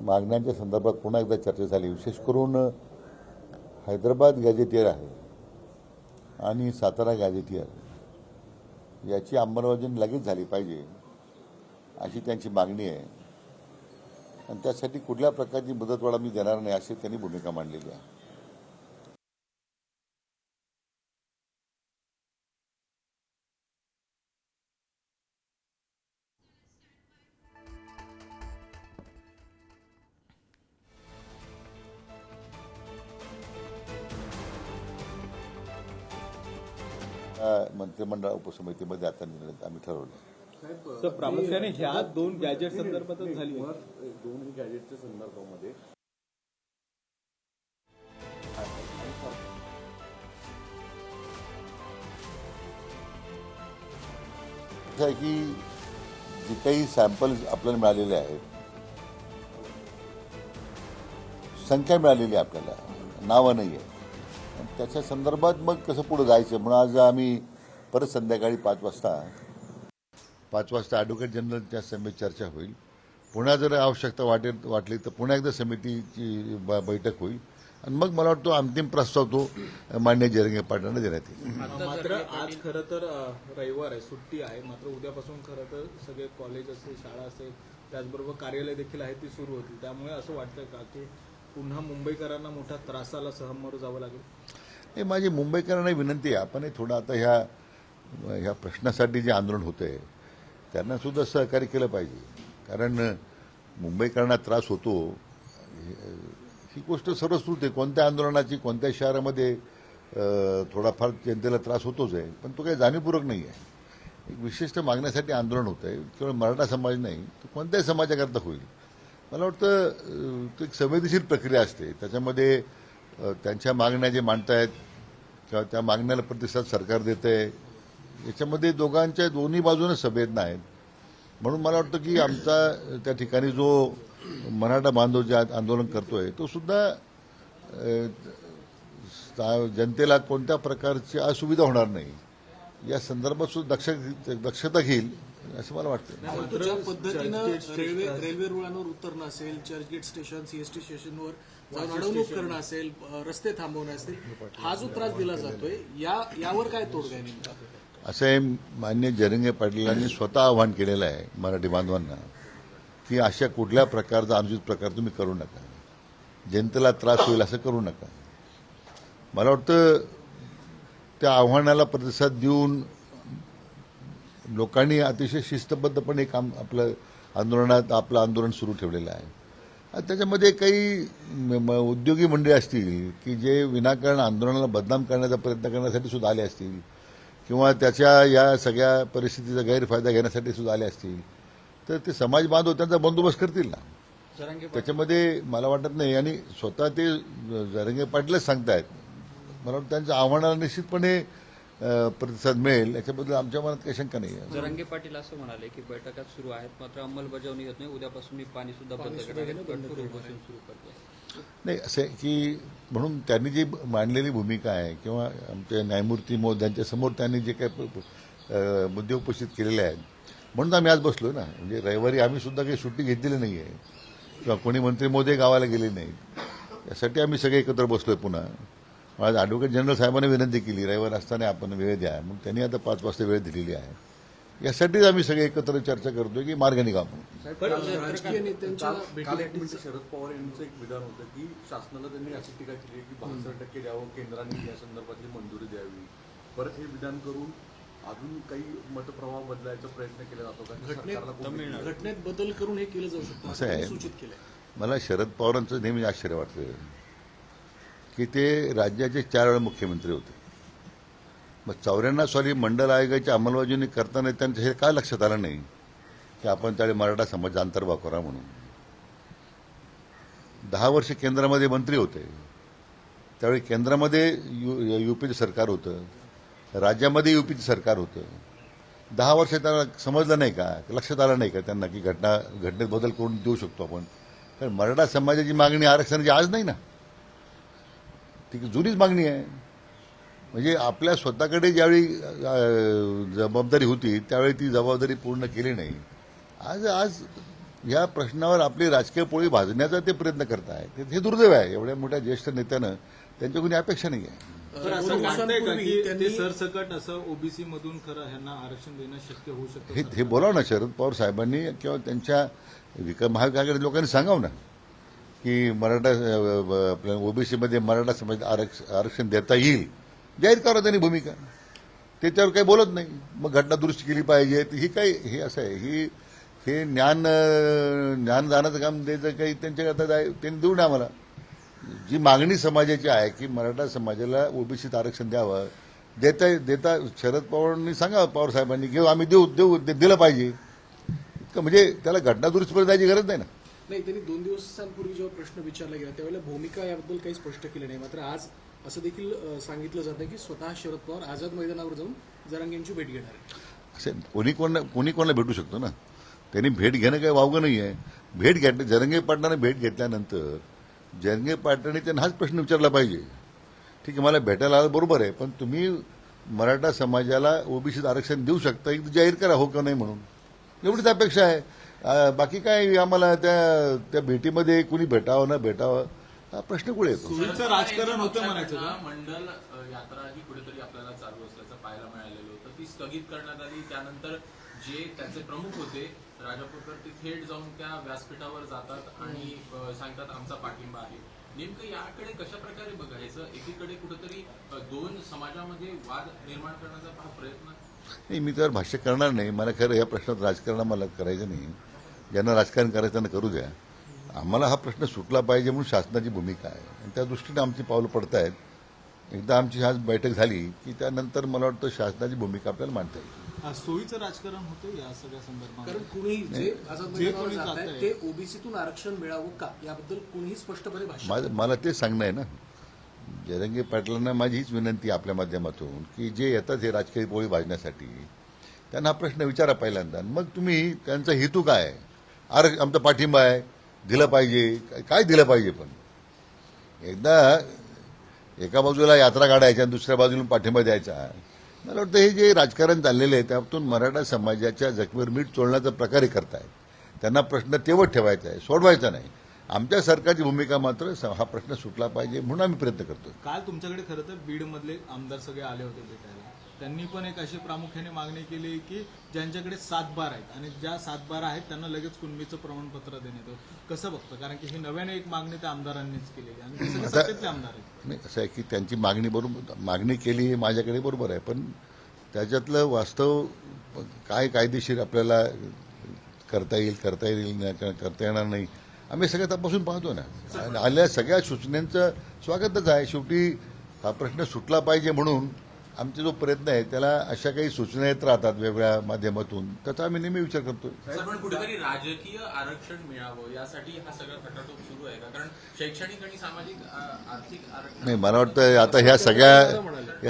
मागण्यांच्या संदर्भात पुन्हा एकदा चर्चा झाली. विशेष करून हैदराबाद गॅजेटियर आहे आणि सातारा गॅजेटियर याची अंमलबजावणी लगेच झाली पाहिजे अशी त्यांची मागणी आहे आणि त्यासाठी कुठल्या प्रकारची मुदतवाढ मी देणार नाही अशी त्यांनी भूमिका मांडलेली आहे. मंत्रिमंडळ उपसमितीमध्ये आता निर्णय आम्ही ठरवलं. तर प्रामुख्याने ह्या दोन गॅजेट संदर्भातच झाली. दोन गॅजेटच्या संदर्भामध्ये असं आहे की जे काही सॅम्पल्स आपल्याला मिळालेले आहेत, संख्या मिळालेली आहे, आपल्याला नावं नाही आहे, त्याच्या संदर्भात मग कसं पुढे जायचं म्हणून आज आम्ही परत संध्याकाळी 5 वाजता ॲडव्होकेट जनरलच्या समितीत चर्चा होईल. पुन्हा जर आवश्यकता वाटली तर पुन्हा एकदा समितीची बैठक होईल आणि मग मला वाटतं अंतिम प्रस्ताव तो माननीय जरांगे पाटलांना देण्यात येईल. मात्र आज खरं तर रविवार आहे, सुट्टी आहे. मात्र उद्यापासून खरं तर सगळे कॉलेज असेल, शाळा असेल, त्याचबरोबर कार्यालय देखील आहे ती सुरू होती. त्यामुळे असं वाटतं का की पुन्हा मुंबईकरांना मोठ्या त्रासाला सामोरं जावं लागेल? हे माझी मुंबईकरांना विनंती आहे, आपण थोडं आता ह्या प्रश्नासाठी जे आंदोलन होतं आहे त्यांना सुद्धा सहकार्य केलं पाहिजे. कारण मुंबईकरांना त्रास होतो ही गोष्ट सर्वश्रुत आहे. कोणत्या आंदोलनाची कोणत्या शहरामध्ये थोडाफार जनतेला त्रास होतोच आहे, पण तो काही जाणीवपूर्वक नाही आहे. एक विशिष्ट मागण्यासाठी आंदोलन होतं आहे. केवळ मराठा समाज नाही तर कोणत्याही समाजाकरता होईल. मला वाटतं तो एक संवेदनशील प्रक्रिया असते. त्याच्यामध्ये त्यांच्या मागण्या जे मांडतायत किंवा त्या मागण्याला प्रतिसाद सरकार देत आहे याच्यामध्ये दोन्ही बाजूने संवेदना आहेत. म्हणून मला वाटतं की आमचा त्या ठिकाणी जो मराठा बांधव जे आंदोलन करतोय तो सुद्धा जनतेला कोणत्या प्रकारची असुविधा होणार नाही या संदर्भात सुद्धा दक्षता घेईल असं मला वाटतं. ज्या पद्धतीनं रेल्वे रुळांवर उतरणं असेल, चर्चगेट स्टेशन, सीएसटी स्टेशनवर जाऊन अडवणूक करणं असेल, रस्ते थांबवणं असेल, हा जो त्रास दिला जातोय यावर काय तोडगा आहे नेमका? असं आहे, माननीय जरांगे पाटलांनी स्वतः आवाहन केलेलं आहे मराठी बांधवांना की अशा कुठल्या प्रकारचा अनुचित प्रकार तुम्ही करू नका, जनतेला त्रास होईल असं करू नका. मला वाटतं त्या आव्हानाला प्रतिसाद देऊन लोकांनी अतिशय शिस्तबद्धपणे आपलं आंदोलन सुरू ठेवलेलं आहे. त्याच्यामध्ये काही उद्योगी मंडळी असतील की जे विनाकारण आंदोलनाला बदनाम करण्याचा प्रयत्न करण्यासाठी सुद्धा आले असतील किंवा त्याच्या या सगळ्या परिस्थितीचा गैरफायदा घेण्यासाठी सुद्धा आले असतील तर ते समाज बांधव त्यांचा बंदोबस्त करतील ना. त्याच्यामध्ये मला वाटत नाही आणि स्वतः ते जरांगे पाटीलच सांगतायत. मला वाटतं त्यांच्या आव्हानाला निश्चितपणे प्रतिसाद मिळेल याच्याबद्दल आमच्या मनात काही शंका नाही आहे. जरांगे पाटील असं म्हणाले की बैठका सुरू आहेत मात्र अंमलबजावणी होत नाही, उद्यापासून मी पाणी सुद्धा बंद करतो. नाही असं आहे की म्हणून त्यांनी जी मांडलेली भूमिका आहे किंवा आमच्या न्यायमूर्ती महोदयांच्या समोर त्यांनी जे काही मुद्दे उपस्थित केलेले आहेत म्हणून आम्ही आज बसलो ना. म्हणजे रविवारी आम्ही सुद्धा काही सुट्टी घेतलेली नाही आहे किंवा कोणी मंत्री महोदय गावाला गेले नाहीत. यासाठी आम्ही सगळे एकत्र बसलोय. पुन्हा आज ॲडव्होकेट जनरल साहेबांनी विनंती केली रविवार असताना आपण वेळ द्या, मग त्यांनी आता 5 वाजता वेळ दिलेली आहे. यासाठीच आम्ही सगळे एकत्र चर्चा करतोय की मार्ग निघावं. राजकीय नेत्यांच्या भेटीगाठी शरद पवार यांचं एक विधान होतं की शासनाला त्यांनी अशी टीका केली की 72% द्यावं, केंद्राने या संदर्भातली मंजुरी द्यावी. परत हे विधान करून अजून काही मतप्रवाह बदलायचा प्रयत्न केला जातो का? घटनेत बदल करून हे केलं जाऊ शकतं असं आहे. सूचित केलंय. मला शरद पवारांचं नेहमी आश्चर्य वाटतं की ते राज्याचे 4 वेळा मुख्यमंत्री होते. मग 94 साली मंडल आयोगाची अंमलबजावणी करताना त्यांचं हे काय लक्षात आलं नाही की आपण त्यावेळी मराठा समाज अंतर्भाव करा म्हणून. 10 वर्ष केंद्रामध्ये मंत्री होते, त्यावेळी केंद्रामध्ये युपीचं सरकार होतं, राज्यामध्ये युपीचं सरकार होतं. 10 वर्ष त्यांना समजलं नाही का, लक्षात आलं नाही का त्यांना की घटनेत बदल करून देऊ शकतो आपण. कारण मराठा समाजाची मागणी आरक्षणाची आज नाही ना, ती जुनीच मागणी आहे. म्हणजे आपल्या स्वतःकडे ज्यावेळी जबाबदारी होती त्यावेळी ती जबाबदारी पूर्ण केली नाही. आज या प्रश्नावर आपली राजकीय पोळी भाजण्याचा ते प्रयत्न करत आहेत. हे दुर्दैव आहे. एवढ्या मोठ्या ज्येष्ठ नेत्यानं त्यांच्याकडून अपेक्षा नाही आहे. तर असं दोन वाटतंय का दिवसांपूर्वी की त्यांनी- ते सरसकट असं ओबीसी मधून खरं ह्यांना आरक्षण देणं शक्य होऊ शकतं? हे बोलावं ना शरद पवार साहेबांनी किंवा त्यांच्या महाविकास लोकांनी सांगावं ना की मराठा आपल्या ओबीसीमध्ये मराठा समाज आरक्षण देता येईल. जाहीर करा त्यांनी भूमिका. त्याच्यावर काही बोलत नाही. मग घटना दुरुस्ती केली पाहिजे. ही काही हे असं आहे हे ज्ञानदानाचं काम द्यायचं काही त्यांच्या आता त्यांनी देऊ नये आम्हाला. जी मागणी समाजाची आहे की मराठा समाजाला ओबीसीत आरक्षण द्यावं देता शरद पवारांनी सांगा पवार साहेबांनी की आम्ही दिलं पाहिजे. म्हणजे त्याला घटना दुरुस्तीपर्यंत जायची गरज नाही ना. नाही, त्यांनी 2 दिवसांपूर्वी जेव्हा प्रश्न विचारला गेला त्यावेळेला भूमिका याबद्दल काही स्पष्ट केलं नाही. मात्र आज असं देखील सांगितलं जातं की स्वतः शरद पवार आझाद मैदानावर जाऊन जरांगे यांची भेट घेणार आहे. असे कोणी कोणाला भेटू शकतो ना. त्यांनी भेट घेणं काही वावगं नाही आहे. भेट घेतलं जरंगे पाटलाने भेट घेतल्यानंतर जरंगे पाटलांनी त्यांना हाच प्रश्न विचारला पाहिजे. ठीक आहे, मला भेटायला आलं बरोबर आहे, पण तुम्ही मराठा समाजाला ओबीसीत आरक्षण देऊ शकता एक जाहीर करा हो का नाही म्हणून. एवढीच अपेक्षा आहे. बाकी काय आम्हाला त्या भेटीमध्ये कुणी भेटावं ना भेटावं हा प्रश्न कुठे येतो. सोयीचं राजकारण होतं म्हणायचं का? मंडल यात्रा ही कुठेतरी आपल्याला चालू असल्याचं पाहायला मिळालेलं होतं. ती स्थगित करण्यात आली. त्यानंतर जे त्याचे प्रमुख होते राजापूरकर ते थेट जाऊन त्या व्यासपीठावर जातात आणि सांगतात आमचा पाठिंबा आहे. नेमकं याकडे कशा प्रकारे बघायचं? एकीकडे कुठेतरी 2 समाजामध्ये वाद निर्माण करण्याचा हा प्रयत्न. नाही, मी त्यावर भाष्य करणार नाही. मला खरं या प्रश्नात राजकारण मला करायचं नाही. ज्यांना राजकारण करायचं त्यांना करू द्या. आम्हाला हा प्रश्न सुटला पाहिजे म्हणून शासनाची भूमिका आहे आणि त्या दृष्टीने आमची पावलं पडत आहेत. एकदा आमची आज बैठक झाली की त्यानंतर मला वाटतं शासनाची भूमिका आपल्याला मांडता येईल. सोयीचं राजकारण होतं या सगळ्या संदर्भात. कारण कुणी जे आझाद मैदानावर कोणी जात जातंय. आहेत ते ओबीसीतून आरक्षण मिळावं का याबद्दल कुणीही स्पष्टपणे भाष्य मला ते सांगणं आहे ना. जरंगे पाटलांना माझी हीच विनंती आहे आपल्या माध्यमातून की जे येतात हे राजकीय पोळी भाजण्यासाठी त्यांना हा प्रश्न विचारा पहिल्यांदा. मग तुम्ही त्यांचा हेतू काय आहे. आमचा पाठिंबा आहे दिलं पाहिजे काय दिलं पाहिजे. पण एकदा एका बाजूला यात्रा काढायच्या आणि दुसऱ्या बाजूला पाठिंबा द्यायचा. मला वाटतं हे जे राजकारण चाललेलं आहे त्यातून मराठा समाजाच्या जखमेवर मीठ चोळण्याचा प्रकारे करतायत. त्यांना प्रश्न तेवढ ठेवायचा आहे सोडवायचा नाही. आमच्या सरकारची भूमिका मात्र हा प्रश्न सुटला पाहिजे म्हणून आम्ही प्रयत्न करतो. काल तुमच्याकडे खरं तर बीडमधले आमदार सगळे आले होते भेटायला. त्यांनी पण एक अशी प्रामुख्याने मागणी केली की ज्यांच्याकडे 7 बार आहेत आणि ज्या 7 बार आहेत त्यांना लगेच कुणबीचं प्रमाणपत्र देण्यात यावं. कसं बघतं? कारण की ही नव्याने एक मागणी त्या आमदारांनीच केलेली आणि ते सगळे सत्तेतले आमदार आहेत. नाही, असं आहे की त्यांची मागणी केली हे माझ्याकडे बरोबर आहे, पण त्याच्यातलं वास्तव काय कायदेशीर आपल्याला करता येणार नाही आम्ही सगळं तपासून पाहतो ना. आलेल्या सगळ्या सूचनांचं स्वागतच आहे. शेवटी हा प्रश्न सुटला पाहिजे म्हणून आमचा जो प्रयत्न आहे त्याला अशा काही सूचना येत राहतात वेगवेगळ्या माध्यमातून त्याचा आम्ही नेहमी विचार करतो. पण कुठेतरी राजकीय आरक्षण मिळावं यासाठी हा सगळा खटाटोप सुरू आहे का? कारण शैक्षणिक आणि सामाजिक आर्थिक आरक्षण नाही, मला वाटतं आता या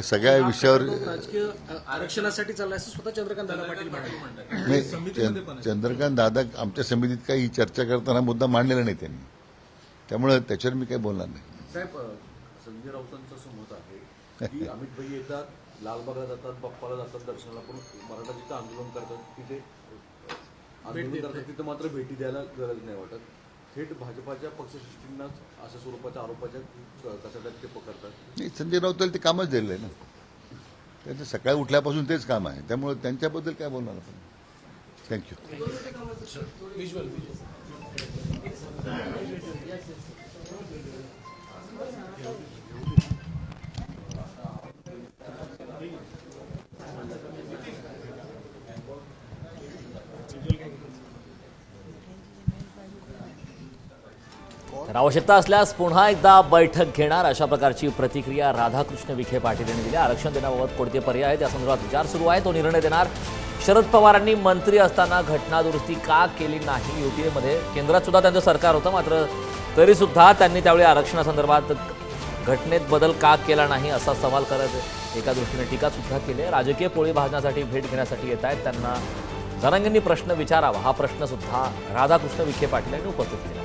सगळ्या विषयावर राजकीय आरक्षणासाठी चाललंय असं स्वतः चंद्रकांत दादा पाटील म्हणाले. नाही, चंद्रकांत दादा आमच्या समितीत काही चर्चा करताना मुद्दा मांडलेला नाही त्यांनी. त्यामुळे त्याच्यावर मी काही बोलणार नाही. साहेब संजय राऊतांचं असं मत आहे की अमित भाई येतात लालबागला जातात बाप्पाला जातात दर्शनाला पण मराठा जिथं आंदोलन करतात तिथे तिथं मात्र भेटी द्यायला गरज नाही वाटत. थेट भाजपाच्या पक्षश्रेष्ठींनाच अशा स्वरूपाच्या आरोपाच्या कचाट्यात ते पकडतात. नाही, संजय राऊताला ते कामच दिलेलं आहे ना. त्यांचं सकाळी उठल्यापासून तेच काम आहे. त्यामुळे त्यांच्याबद्दल काय बोलणार आपण. थँक्यू. तर आवश्यकता असल्यास पुन्हा एकदा बैठक घेणार अशा प्रकारची प्रतिक्रिया राधाकृष्ण विखे पाटील यांनी दिली. आरक्षण देण्याबाबत कोणते पर्याय आहेत या संदर्भात विचार सुरू आहे, तो निर्णय देणार. शरद पवारांनी मंत्री असताना घटनादुरुस्ती का केली नाही? युपीएमध्ये केंद्रात सुद्धा त्यांचं सरकार होतं, मात्र तरीसुद्धा त्यांनी त्यावेळी आरक्षणासंदर्भात घटनेत बदल का केला नाही असा सवाल करत एका दृष्टीने टीका सुद्धा केली. राजकीय पोळी भाजण्यासाठी भेट घेण्यासाठी येत आहेत त्यांना जरांगेंनी प्रश्न विचारावा हा प्रश्न सुद्धा राधाकृष्ण विखे पाटील यांनी उपस्थित केला.